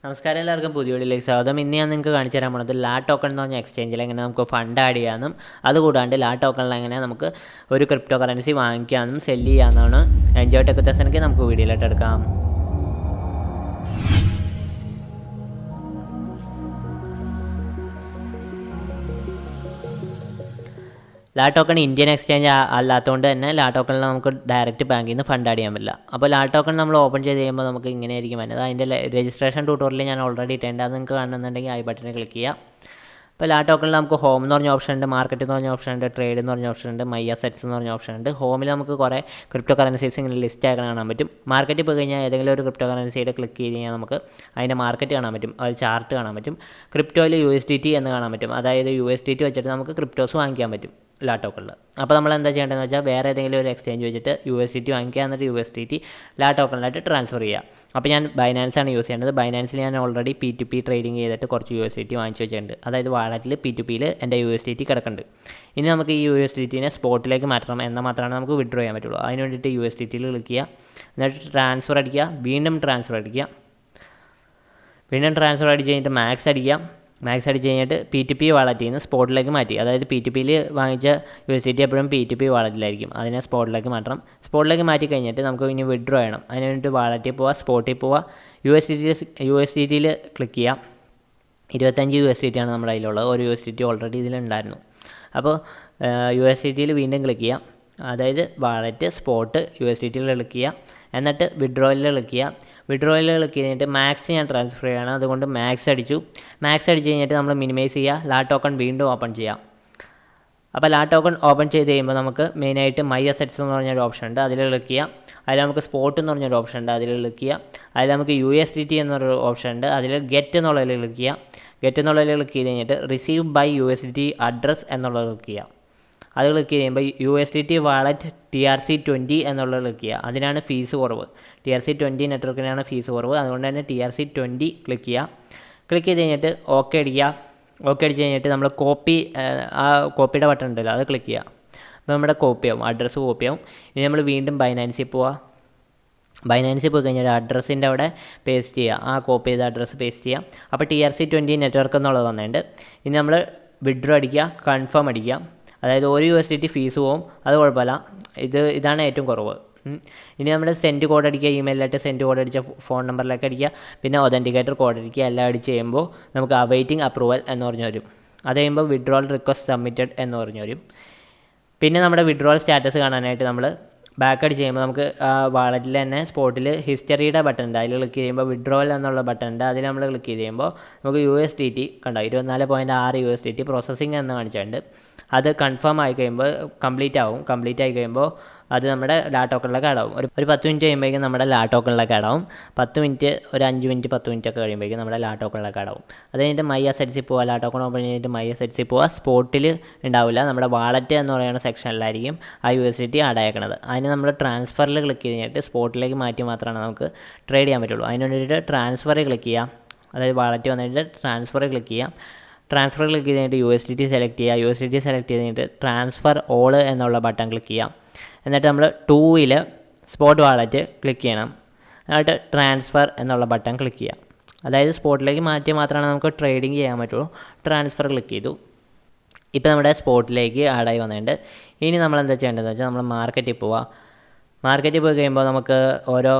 നമസ്കാരം, എല്ലാവർക്കും പുതിയ വീഡിയോയിലേക്ക് സ്വാഗതം. ഇന്ന് ഞാൻ നിങ്ങൾക്ക് കാണിച്ചു തരാൻ പോകുന്നത് ലാറ്റോക്കൺ എന്ന് പറഞ്ഞ എക്സ്ചേഞ്ചിൽ എങ്ങനെ നമുക്ക് ഫണ്ട് ആഡ് ചെയ്യാമെന്നും അതുകൂടാണ്ട് ലാറ്റോക്കണിൽ എങ്ങനെ നമുക്ക് ഒരു ക്രിപ്റ്റോ കറൻസി വാങ്ങിക്കാമെന്നും സെല്ല് ചെയ്യാമെന്നാണ്. എൻജോയ് ടെക് ടെക്നിക്ക് നമുക്ക് വീഡിയോയിലോട്ട് എടുക്കാം. ലാറ്റോക്കൺ ഇന്ത്യൻ എക്സ്ചേഞ്ച് അല്ലാത്തതുകൊണ്ട് തന്നെ ലാറ്റോക്കണിൽ നമുക്ക് ഡയറക്റ്റ് ബാങ്കിൽ നിന്ന് ഫണ്ട് ആഡ് ചെയ്യാൻ പറ്റില്ല. അപ്പോൾ ലാറ്റോക്കൺ നമ്മൾ ഓപ്പൺ ചെയ്ത് കഴിയുമ്പോൾ നമുക്ക് ഇങ്ങനെയായിരിക്കും വരുന്നത്. അതിൻ്റെ രജിസ്ട്രേഷൻ ട്യൂട്ടോറിയൽ ഞാൻ ഓൾറെഡി ഇട്ടുണ്ട്. അത് നിങ്ങൾക്ക് കാണുന്നുണ്ടെങ്കിൽ ഐ ബട്ടണിൽ ക്ലിക്ക് ചെയ്യാം. അപ്പോൾ ലാറ്റോക്കണിൽ നമുക്ക് ഹോം എന്ന് പറഞ്ഞ ഓപ്ഷൻ ഉണ്ട്, മാർക്കറ്റ് എന്ന് പറഞ്ഞ ഓപ്ഷൻ ഉണ്ട്, ട്രേഡ് എന്ന് പറഞ്ഞ ഓപ്ഷൻ ഉണ്ട്, മൈ അസെറ്റ്സ് എന്ന് പറഞ്ഞ ഓപ്ഷൻ ഉണ്ട്. ഹോമിൽ നമുക്ക് കുറേ ക്രിപ്റ്റോ കറൻസീസ് ഇങ്ങനെ ലിസ്റ്റ് ആക്കാൻ കാണാൻ പറ്റും. മാർക്കറ്റിൽ പോയി കഴിഞ്ഞാൽ ഏതെങ്കിലും ഒരു ക്രിപ്റ്റോ കറൻസിയുടെ ക്ലിക്ക് ചെയ്ത് കഴിഞ്ഞാൽ നമുക്ക് അതിൻ്റെ മാർക്കറ്റ് കാണാൻ പറ്റും, അത് ചാർട്ട് കാണാൻ പറ്റും. ക്രിപ്റ്റോയിൽ USDT എന്ന് കാണാൻ പറ്റും. അതായത് USDT വെച്ചിട്ട് നമുക്ക് ക്രിപ്റ്റോസ് വാങ്ങിക്കാൻ പറ്റും ലാറ്റോക്കണിൽ. അപ്പോൾ നമ്മൾ എന്താ ചെയ്യേണ്ടതെന്ന് വെച്ചാൽ വേറെ ഏതെങ്കിലും ഒരു എക്സ്ചേഞ്ച് വെച്ചിട്ട് USDT വാങ്ങിക്കുക, എന്നിട്ട് USDT ലാറ്റോക്കണിലായിട്ട് ട്രാൻസ്ഫർ ചെയ്യുക. അപ്പോൾ ഞാൻ ബൈനാൻസാണ് യൂസ് ചെയ്യേണ്ടത്. ബൈനാൻസിൽ ഞാൻ ഓൾറെഡി P2P ട്രേഡിംഗ് ചെയ്തിട്ട് കുറച്ച് USDT വാങ്ങിച്ച് വെച്ചിട്ടുണ്ട്. അതായത് വാലറ്റിൽ P2Pയിൽ എൻ്റെ USDT കിടക്കുന്നുണ്ട്. ഇനി നമുക്ക് ഈ USDTനെ സ്പോട്ടിലേക്ക് മാറ്റണം, എന്നാൽ മാത്രമാണ് നമുക്ക് വിഡ്രോ ചെയ്യാൻ പറ്റുള്ളൂ. അതിന് വേണ്ടിയിട്ട് USDTയിൽ ക്ലിക്ക് ചെയ്യുക, എന്നിട്ട് ട്രാൻസ്ഫർ അടിക്കുക, വീണ്ടും ട്രാൻസ്ഫർ അടിക്കുക, വീണ്ടും ട്രാൻസ്ഫർ അടിച്ച് കഴിഞ്ഞിട്ട് മാക്സ് അടിക്കുക. മാക്സ് അടിച്ച് കഴിഞ്ഞിട്ട് P2P വാളറ്റിൽ നിന്ന് സ്പോട്ടിലേക്ക് മാറ്റി. അതായത് P2Pയിൽ വാങ്ങിച്ച USDT എപ്പോഴും P2P വാളറ്റിലായിരിക്കും, അതിനെ സ്പോട്ടിലേക്ക് മാറ്റണം. സ്പോട്ടിലേക്ക് മാറ്റി കഴിഞ്ഞിട്ട് നമുക്ക് ഇനി വിഡ്രോ ചെയ്യണം. അതിന് വേണ്ടിയിട്ട് വാളറ്റിൽ പോവുക, സ്പോട്ടിൽ പോവുക, USDTയിൽ ക്ലിക്ക് ചെയ്യാം. 25 USDT ആണ് നമ്മുടെ കയ്യിലുള്ളത്. ഒരു USDT ഓൾറെഡി ഇതിലുണ്ടായിരുന്നു. അപ്പോൾ USDTയിൽ വീണ്ടും ക്ലിക്ക് ചെയ്യാം. അതായത് വാളറ്റ്, സ്പോട്ട്, USDTയിൽ ക്ലിക്ക് ചെയ്യുക, എന്നിട്ട് വിഡ്രോയിൽ ക്ലിക്ക് ചെയ്യുക. വിഡ്രോയിൽ ക്ലിക്ക് ചെയ്തിട്ട് മാക്സ് ഞാൻ ട്രാൻസ്ഫർ ചെയ്യണം, അതുകൊണ്ട് മാക്സ് അടിച്ചു. മാക്സ് അടിച്ച് കഴിഞ്ഞിട്ട് നമ്മൾ മിനിമൈസ് ചെയ്യുക, ലാറ്റോക്കൺ വീണ്ടും ഓപ്പൺ ചെയ്യാം. അപ്പോൾ ലാറ്റോക്കൺ ഓപ്പൺ ചെയ്ത് കഴിയുമ്പോൾ നമുക്ക് മെയിനായിട്ട് മൈ അസെറ്റ്സ് എന്ന് പറഞ്ഞൊരു ഓപ്ഷൻ ഉണ്ട്, അതിൽ ക്ലിക്ക് ചെയ്യാം. അതിൽ നമുക്ക് സ്പോട്ട് എന്ന് പറഞ്ഞൊരു ഓപ്ഷൻ ഉണ്ട്, അതിൽ ക്ലിക്ക് ചെയ്യാം. അതിൽ നമുക്ക് USDT എന്നൊരു ഓപ്ഷൻ ഉണ്ട്, അതിൽ ഗെറ്റ് എന്നുള്ളതിൽ ക്ലിക്ക് ചെയ്യാം. ഗെറ്റ് എന്നുള്ളതിൽ ക്ലിക്ക് ചെയ്ത് കഴിഞ്ഞിട്ട് റിസീവ് ബൈ USDT അഡ്രസ് എന്നുള്ളത് ക്ലിക്ക് ചെയ്യാം. അത് ക്ലിക്ക് ചെയ്യുമ്പോൾ USDT വാളറ്റ് TRC20 എന്നുള്ളത് ക്ലിക്ക് ചെയ്യുക. അതിനാണ് ഫീസ് കുറവ്. TRC20 നെറ്റ്വർക്കിനാണ് ഫീസ് കുറവ്, അതുകൊണ്ട് തന്നെ TRC20 ക്ലിക്ക് ചെയ്യുക. ക്ലിക്ക് ചെയ്ത് കഴിഞ്ഞിട്ട് ഓക്കെ അടിക്കുക. ഓക്കെ അടിച്ച് കഴിഞ്ഞിട്ട് നമ്മൾ കോപ്പി, ആ കോപ്പിയുടെ ബട്ടൺ ഉണ്ടല്ലോ, അത് ക്ലിക്ക് ചെയ്യുക. അപ്പോൾ നമ്മുടെ കോപ്പി ആവും, അഡ്രസ്സ് കോപ്പി ആവും. ഇനി നമ്മൾ വീണ്ടും ബൈനാൻസിൽ പോവുക. ബൈനാൻസിൽ പോയി കഴിഞ്ഞാൽ അഡ്രസ്സിൻ്റെ അവിടെ പേസ്റ്റ് ചെയ്യുക, ആ കോപ്പി ചെയ്ത അഡ്രസ്സ് പേസ്റ്റ് ചെയ്യുക. അപ്പോൾ TRC20 നെറ്റ്വർക്ക് എന്നുള്ളത് വന്നിട്ടുണ്ട്. ഇനി നമ്മൾ വിഡ്രോ അടിക്കുക, കൺഫേം അടിക്കുക. അതായത് ഒരു USDT ഫീസ് പോവും, അത് കുഴപ്പമില്ല. ഇതാണ് ഏറ്റവും കുറവ്. ഇനി നമ്മൾ സെൻഡ് കോഡ് അടിക്കുക, ഇമെയിലായിട്ട് സെൻഡ് കോഡ് അടിച്ച ഫോൺ നമ്പറിലേക്ക് അടിക്കുക, പിന്നെ ഒതൻറ്റിക്കേറ്റർ കോഡ് അടിക്കുക. എല്ലാം അടിച്ച് കഴിയുമ്പോൾ നമുക്ക് അവൈറ്റിംഗ് അപ്രൂവൽ എന്ന് പറഞ്ഞു വരും. അത് കഴിയുമ്പോൾ വിഡ്രോവൽ റിക്വസ്റ്റ് സബ്മിറ്റഡ് എന്ന് പറഞ്ഞു വരും. പിന്നെ നമ്മുടെ വിഡ്രോവൽ സ്റ്റാറ്റസ് കാണാനായിട്ട് നമ്മൾ ബാക്ക് അടിച്ച് ചെയ്യുമ്പോൾ നമുക്ക് വാളറ്റിൽ തന്നെ സ്പോട്ടിൽ ഹിസ്റ്ററിയുടെ ബട്ടൺ ഉണ്ട്, അതിൽ ക്ലിക്ക് ചെയ്യുമ്പോൾ വിഡ്രോവൽ എന്നുള്ള ബട്ടൺ ഉണ്ട്, അതിൽ നമ്മൾ ക്ലിക്ക് ചെയ്ത് കഴിയുമ്പോൾ നമുക്ക് USDT കണ്ടോ 24.6 USDT പ്രോസസ്സിംഗ് എന്ന് കാണിച്ചിട്ടുണ്ട്. അത് കൺഫേം ആയി കഴിയുമ്പോൾ കംപ്ലീറ്റ് ആവും. കംപ്ലീറ്റ് ആയി കഴിയുമ്പോൾ അത് നമ്മുടെ ലാറ്റോക്കണിലേക്ക് ആഡ് ആവും. ഒരു 10 മിനിറ്റ് കഴിയുമ്പോഴേക്കും നമ്മുടെ ലാറ്റോക്കണിലേക്ക് ആഡ് ആവും. 10 മിനിറ്റ്, ഒരു 5 മിനിറ്റ് 10 മിനിറ്റ് ഒക്കെ കഴിയുമ്പോഴേക്കും നമ്മുടെ ലാറ്റോക്കണിലേക്ക് ആഡ് ആവും. അത് കഴിഞ്ഞിട്ട് മൈ അസെറ്റ്സിൽ പോവുക, ലാറ്റോക്കൺ ഓപ്പൺ ചെയ്തിട്ട് മൈ അസെറ്റ്സിൽ പോവുക. സ്പോട്ടിൽ ഉണ്ടാവില്ല, നമ്മുടെ വാളറ്റ് എന്ന് പറയുന്ന സെക്ഷനിലായിരിക്കും ആ USDT ആഡ് ആയേക്കണത്. അതിന് നമ്മൾ ട്രാൻസ്ഫറിൽ ക്ലിക്ക് ചെയ്തിട്ട് സ്പോട്ടിലേക്ക് മാറ്റി മാത്രമാണ് നമുക്ക് ട്രേഡ് ചെയ്യാൻ പറ്റുള്ളൂ. അതിന് വേണ്ടിയിട്ട് ട്രാൻസ്ഫറിൽ ക്ലിക്ക് ചെയ്യാം. അതായത് വാളറ്റ് വന്നിട്ട് ട്രാൻസ്ഫറിൽ ക്ലിക്ക് ചെയ്യാം. ട്രാൻസ്ഫർ ക്ലിക്ക് ചെയ്തിട്ട് USDT സെലക്ട് ചെയ്യുക. USDT സെലക്ട് ചെയ്തിട്ട് ട്രാൻസ്ഫർ ഓൾ എന്നുള്ള ബട്ടൺ ക്ലിക്ക് ചെയ്യാം. എന്നിട്ട് നമ്മൾ 2ൽ സ്പോട്ട് വാളറ്റ് ക്ലിക്ക് ചെയ്യണം. എന്നിട്ട് ട്രാൻസ്ഫർ എന്നുള്ള ബട്ടൺ ക്ലിക്ക് ചെയ്യാം. അതായത് സ്പോട്ടിലേക്ക് മാറ്റി മാത്രമാണ് നമുക്ക് ട്രേഡിങ് ചെയ്യാൻ പറ്റുള്ളൂ. ട്രാൻസ്ഫർ ക്ലിക്ക് ചെയ്തു. ഇപ്പോൾ നമ്മുടെ സ്പോട്ടിലേക്ക് ആഡായി വന്നിട്ടുണ്ട്. ഇനി നമ്മൾ എന്താ ചെയ്യേണ്ടതെന്ന് വെച്ചാൽ നമ്മൾ മാർക്കറ്റിൽ പോവുക. മാർക്കറ്റിൽ പോയി കഴിയുമ്പോൾ നമുക്ക് ഓരോ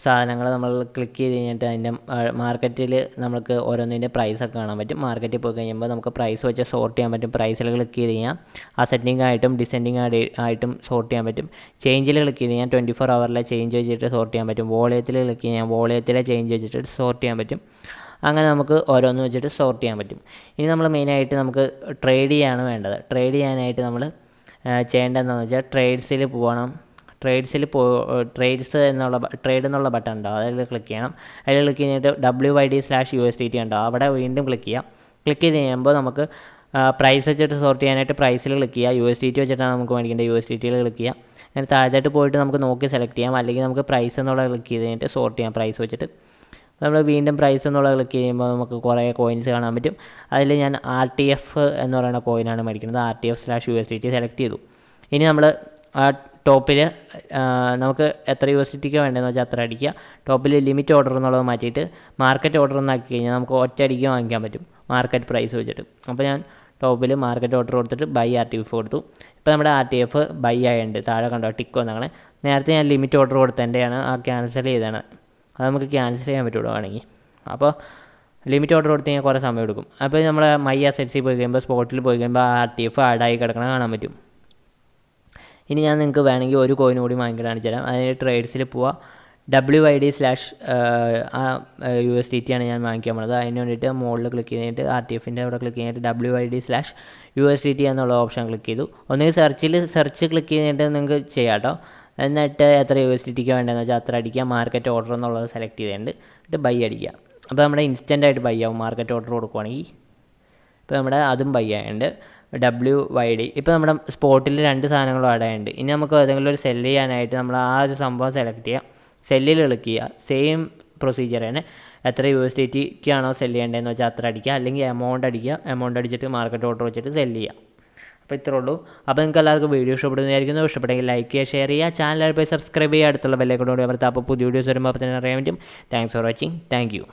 സാധനങ്ങൾ നമ്മൾ ക്ലിക്ക് ചെയ്ത് കഴിഞ്ഞിട്ട് അതിൻ്റെ മാർക്കറ്റിൽ നമുക്ക് ഓരോന്നിൻ്റെ പ്രൈസൊക്കെ കാണാൻ പറ്റും. മാർക്കറ്റിൽ പോയി കഴിയുമ്പോൾ നമുക്ക് പ്രൈസ് വെച്ച് സോർട്ട് ചെയ്യാൻ പറ്റും. പ്രൈസിൽ ക്ലിക്ക് ചെയ്ത് കഴിഞ്ഞാൽ അസെൻഡിങ് ആയിട്ടും ഡിസെൻഡിങ് ആയിട്ടും സോർട്ട് ചെയ്യാൻ പറ്റും. ചേഞ്ചിൽ ക്ലിക്ക് ചെയ്ത് കഴിഞ്ഞാൽ 24 ഹവറിലെ ചേഞ്ച് വെച്ചിട്ട് സോർട്ട് ചെയ്യാൻ പറ്റും. വോളിയത്തിൽ ക്ലിക്ക് കഴിഞ്ഞാൽ വോളിയത്തിലെ ചേഞ്ച് വെച്ചിട്ട് സോർട്ട് ചെയ്യാൻ പറ്റും. അങ്ങനെ നമുക്ക് ഓരോന്ന് വെച്ചിട്ട് സോർട്ട് ചെയ്യാൻ പറ്റും. ഇനി നമ്മൾ മെയിനായിട്ട് നമുക്ക് ട്രേഡ് ചെയ്യാണ് വേണ്ടത്. ട്രേഡ് ചെയ്യാനായിട്ട് നമ്മൾ ചെയ്യേണ്ടതെന്ന് വെച്ചാൽ ട്രേഡ്സിൽ പോകണം. ട്രേഡ്സ് എന്നുള്ള ട്രേഡ് എന്നുള്ള ബട്ടൺ ഉണ്ടാവും, അതിൽ ക്ലിക്ക് ചെയ്യണം. അതിൽ ക്ലിക്ക് ചെയ്തിട്ട് WYD/USDT ഉണ്ടാവും, അവിടെ വീണ്ടും ക്ലിക്ക് ചെയ്യാം. ക്ലിക്ക് ചെയ്ത് കഴിയുമ്പോൾ നമുക്ക് പ്രൈസ് വെച്ചിട്ട് സോർട്ട് ചെയ്യാനായിട്ട് പ്രൈസിൽ ക്ലിക്ക് ചെയ്യുക. USDT വെച്ചിട്ടാണ് നമുക്ക് മേടിക്കേണ്ടത്, USDTയിൽ ക്ലിക്ക് ചെയ്യുക. അങ്ങനെ താഴത്തോട്ട് പോയിട്ട് നമുക്ക് നോക്കി സെലക്ട് ചെയ്യാം, അല്ലെങ്കിൽ നമുക്ക് പ്രൈസ് എന്നുള്ള ക്ലിക്ക് ചെയ്ത് കഴിഞ്ഞിട്ട് സോർട്ട് ചെയ്യാം. പ്രൈസ് വെച്ചിട്ട് നമ്മൾ വീണ്ടും പ്രൈസ് എന്നുള്ള ക്ലിക്ക് ചെയ്യുമ്പോൾ നമുക്ക് കുറേ കോയിൻസ് കാണാൻ പറ്റും. അതിൽ ഞാൻ RTF എന്ന് പറയുന്ന കോയിനാണ് മേടിക്കുന്നത്. RTF/USDT സെലക്ട് ചെയ്തു. ഇനി നമ്മൾ ടോപ്പിൽ നമുക്ക് എത്ര USDT വേണ്ടതെന്ന് വെച്ചാൽ അത്ര അടിക്കുക. ടോപ്പിൽ ലിമിറ്റ് ഓർഡർ എന്നുള്ളത് മാറ്റിയിട്ട് മാർക്കറ്റ് ഓർഡർ എന്നാക്കി കഴിഞ്ഞാൽ നമുക്ക് ഒറ്റ അടിക്ക് വാങ്ങിക്കാൻ പറ്റും മാർക്കറ്റ് പ്രൈസ് വെച്ചിട്ട്. അപ്പോൾ ഞാൻ ടോപ്പിൽ മാർക്കറ്റ് ഓർഡർ കൊടുത്തിട്ട് ബൈ RTF കൊടുത്തു. ഇപ്പോൾ നമ്മുടെ RTF ബൈ ആയിട്ടുണ്ട്, താഴെ കണ്ടോ ടിക്ക് വന്നതാണ്. നേരത്തെ ഞാൻ ലിമിറ്റ് ഓർഡർ കൊടുത്തതിൻ്റെയാണ് ആ ക്യാൻസൽ ചെയ്തതാണ്. അത് നമുക്ക് ക്യാൻസൽ ചെയ്യാൻ പറ്റുള്ളൂ വേണമെങ്കിൽ. അപ്പോൾ ലിമിറ്റ് ഓർഡർ കൊടുത്ത് കഴിഞ്ഞാൽ കുറേ സമയം എടുക്കും. അപ്പോൾ നമ്മൾ മൈ അസറ്റ്സിൽ പോയി കഴിയുമ്പോൾ സ്പോട്ടിൽ പോയി കഴിയുമ്പോൾ RTF ആഡായി കിടക്കണം കാണാൻ പറ്റും. ഇനി ഞാൻ നിങ്ങൾക്ക് വേണമെങ്കിൽ ഒരു കോയിൻ കൂടി വാങ്ങിക്കാൻ കാണിച്ചു തരാം. അതിന് ട്രേഡ്സിൽ പോവുക, WYD/ USDT ആണ് ഞാൻ വാങ്ങിക്കാൻ പോകുന്നത്. അതിന് വേണ്ടിയിട്ട് മുകളിൽ ക്ലിക്ക് ചെയ്തിട്ട് RTFൻ്റെ അവിടെ ക്ലിക്ക് ചെയ്തിട്ട് WYD/USDT എന്നുള്ള ഓപ്ഷൻ ക്ലിക്ക് ചെയ്തു. ഒന്നുകിൽ സെർച്ച് ക്ലിക്ക് ചെയ്തിട്ട് നിങ്ങൾക്ക് ചെയ്യാം കേട്ടോ. എന്നിട്ട് എത്ര USDT വേണ്ടതെന്ന് വെച്ചാൽ അത്ര അടിക്കുക. മാർക്കറ്റ് ഓർഡർ എന്നുള്ളത് സെലക്ട് ചെയ്തിട്ടുണ്ട്, എന്നിട്ട് ബൈ അടിക്കുക. അപ്പോൾ നമ്മുടെ ഇൻസ്റ്റൻ്റായിട്ട് ബൈ ആവും മാർക്കറ്റ് ഓർഡർ കൊടുക്കുവാണെങ്കിൽ. ഇപ്പോൾ നമ്മുടെ അതും ബൈ ആയിട്ടുണ്ട്. WYD ഇപ്പോൾ നമ്മുടെ സ്പോട്ടിൽ 2 സാധനങ്ങളും ആഡ് ആയിട്ടുണ്ട്. ഇനി നമുക്ക് ഏതെങ്കിലും ഒരു സെല്ല് ചെയ്യാനായിട്ട് നമ്മൾ ആ ഒരു സംഭവം സെലക്ട് ചെയ്യുക, സെല്ലിൽ ക്ലിക്ക് ചെയ്യുക. സെയിം പ്രൊസീജിയർ തന്നെ. എത്ര USDTക്കാണോ സെല്ല് ചെയ്യേണ്ടതെന്ന് വെച്ചാൽ അത്ര അടിക്കുക, അല്ലെങ്കിൽ എമൗണ്ട് അടിക്കുക. എമൗണ്ട് അടിച്ചിട്ട് മാർക്കറ്റ് ഓർഡർ വെച്ചിട്ട് സെല്ല് ചെയ്യുക. അപ്പോൾ ഇത്രേ ഉള്ളൂ. അപ്പോൾ നിങ്ങൾക്ക് എല്ലാവർക്കും വീഡിയോ ഇഷ്ടപ്പെടുന്നതായിരിക്കുന്നു. ഇഷ്ടപ്പെട്ടെങ്കിൽ ലൈക്ക് ചെയ്യുക, ഷെയർ ചെയ്യുക, ചാനൽ പോയി സബ്സ്ക്രൈബ് ചെയ്യുക, അടുത്തുള്ള ബെല്ലൈക്കൺ കൂടി അമർത്തുക. അപ്പോൾ പുതിയ വീഡിയോസ് വരുമ്പോൾ അപ്പോൾ തന്നെ അറിയാൻ പറ്റും. Thanks for watching. Thank you.